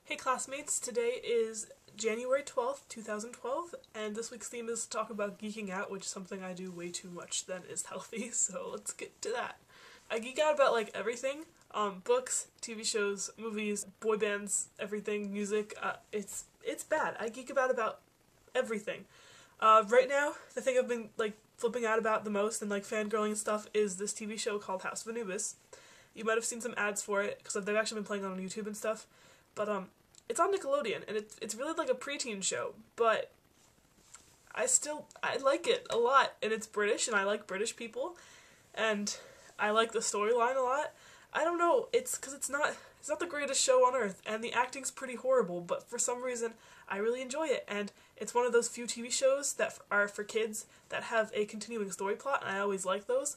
Hey classmates, today is January 12th, 2012, and this week's theme is to talk about geeking out, which is something I do way too much than is healthy, so let's get to that. I geek out about like everything, books, TV shows, movies, boy bands, everything, music, it's bad. I geek about everything. Right now, the thing I've been like flipping out about the most and like fangirling and stuff is this TV show called House of Anubis. You might have seen some ads for it, because they've actually been playing on YouTube and stuff, but it's on Nickelodeon, and it's really like a preteen show, but I like it a lot, and it's British, and I like British people, and I like the storyline a lot. I don't know, it's because it's not the greatest show on earth, and the acting's pretty horrible, but for some reason, I really enjoy it, and it's one of those few TV shows that are for kids that have a continuing story plot, and I always like those,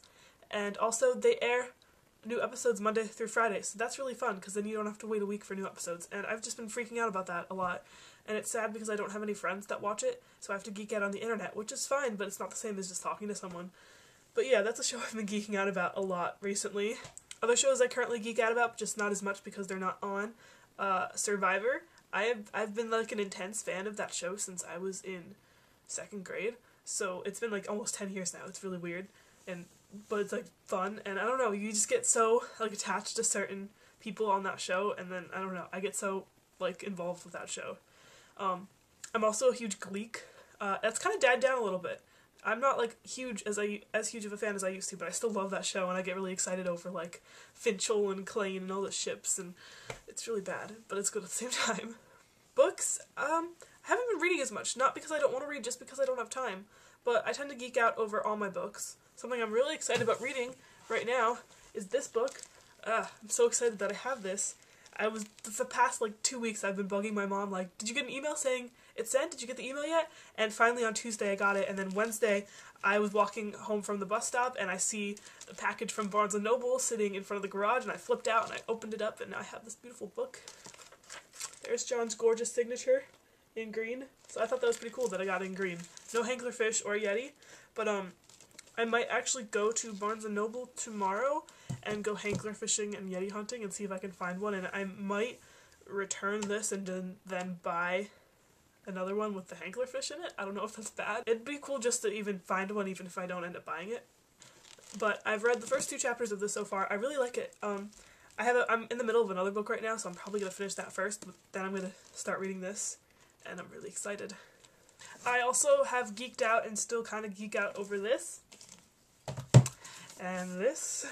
and also they air new episodes Monday through Friday, so that's really fun, because then you don't have to wait a week for new episodes, and I've just been freaking out about that a lot, and it's sad because I don't have any friends that watch it, so I have to geek out on the internet, which is fine, but it's not the same as just talking to someone. But yeah, that's a show I've been geeking out about a lot recently. Other shows I currently geek out about, just not as much because they're not on. Survivor. I've been like an intense fan of that show since I was in 2nd grade, so it's been like almost 10 years now. It's really weird, but it's like fun, and I don't know, you just get so like attached to certain people on that show, and then I don't know, I get so like involved with that show. I'm also a huge Gleek. That's kind of died down a little bit. I'm not like as huge of a fan as I used to, but I still love that show, and I get really excited over like Finchel and Klain and all the ships, and it's really bad, but it's good at the same time. Books, I haven't been reading as much, not because I don't want to read, just because I don't have time, but I tend to geek out over all my books. Something I'm really excited about reading right now is this book. I'm so excited that I have this. The past like 2 weeks I've been bugging my mom like, did you get an email saying it's sent? Did you get the email yet? And finally on Tuesday I got it, and then Wednesday I was walking home from the bus stop and I see the package from Barnes & Noble sitting in front of the garage, and I flipped out and I opened it up, and now I have this beautiful book. There's John's gorgeous signature in green. So I thought that was pretty cool that I got it in green. No Hanklerfish or Yeti, but I might actually go to Barnes & Noble tomorrow and go hankler fishing and Yeti hunting and see if I can find one, and I might return this and then buy another one with the hanklerfish in it. I don't know if that's bad. It'd be cool just to even find one, even if I don't end up buying it. But I've read the first 2 chapters of this so far. I really like it. I'm in the middle of another book right now, so I'm probably going to finish that first, but then I'm going to start reading this, and I'm really excited. I also have geeked out and still kind of geek out over this. And this.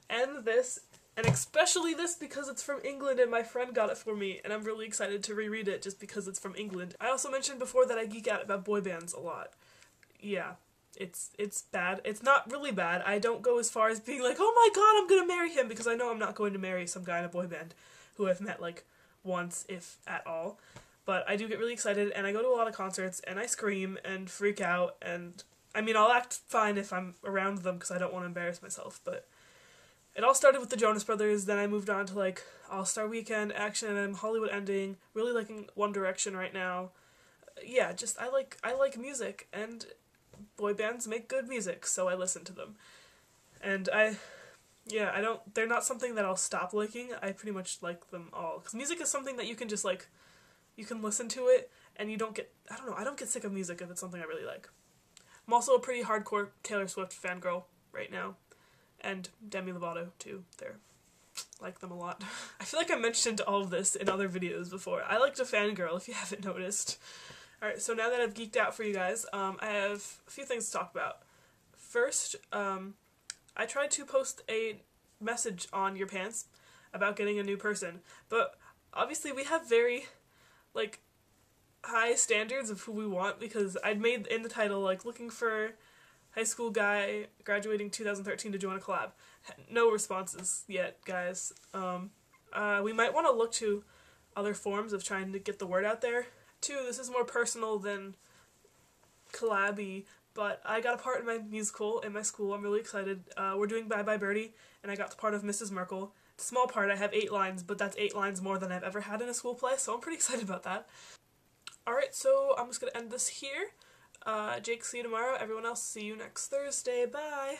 And this. And especially this because it's from England and my friend got it for me, and I'm really excited to reread it just because it's from England. I also mentioned before that I geek out about boy bands a lot. Yeah, it's bad. It's not really bad. I don't go as far as being like, oh my god, I'm gonna marry him, because I know I'm not going to marry some guy in a boy band who I've met like once, if at all. But I do get really excited, and I go to a lot of concerts, and I scream and freak out, and I mean, I'll act fine if I'm around them because I don't want to embarrass myself, but it all started with the Jonas Brothers, then I moved on to like All-Star Weekend, Action M, Hollywood Ending, really liking One Direction right now. Yeah, just I like music, and boy bands make good music, so I listen to them. And they're not something that I'll stop liking. I pretty much like them all, because music is something that you can just like, you can listen to it, and you don't get, I don't get sick of music if it's something I really like. I'm also a pretty hardcore Taylor Swift fangirl right now. And Demi Lovato, too. Like them a lot. I feel like I mentioned all of this in other videos before. I like to fangirl, if you haven't noticed. Alright, so now that I've geeked out for you guys, I have a few things to talk about. First, I tried to post a message on Your Pants about getting a new person, but obviously we have very, like, high standards of who we want, because I'd made in the title, like, looking for high school guy graduating 2013 to join a collab. No responses yet, guys. We might want to look to other forms of trying to get the word out there. 2, this is more personal than collab-y, but I got a part in my musical in my school. I'm really excited. We're doing Bye Bye Birdie, and I got the part of Mrs. Merkel. It's a small part, I have 8 lines, but that's 8 lines more than I've ever had in a school play, so I'm pretty excited about that. Alright, so I'm just gonna end this here. Jake, see you tomorrow. Everyone else, see you next Thursday. Bye!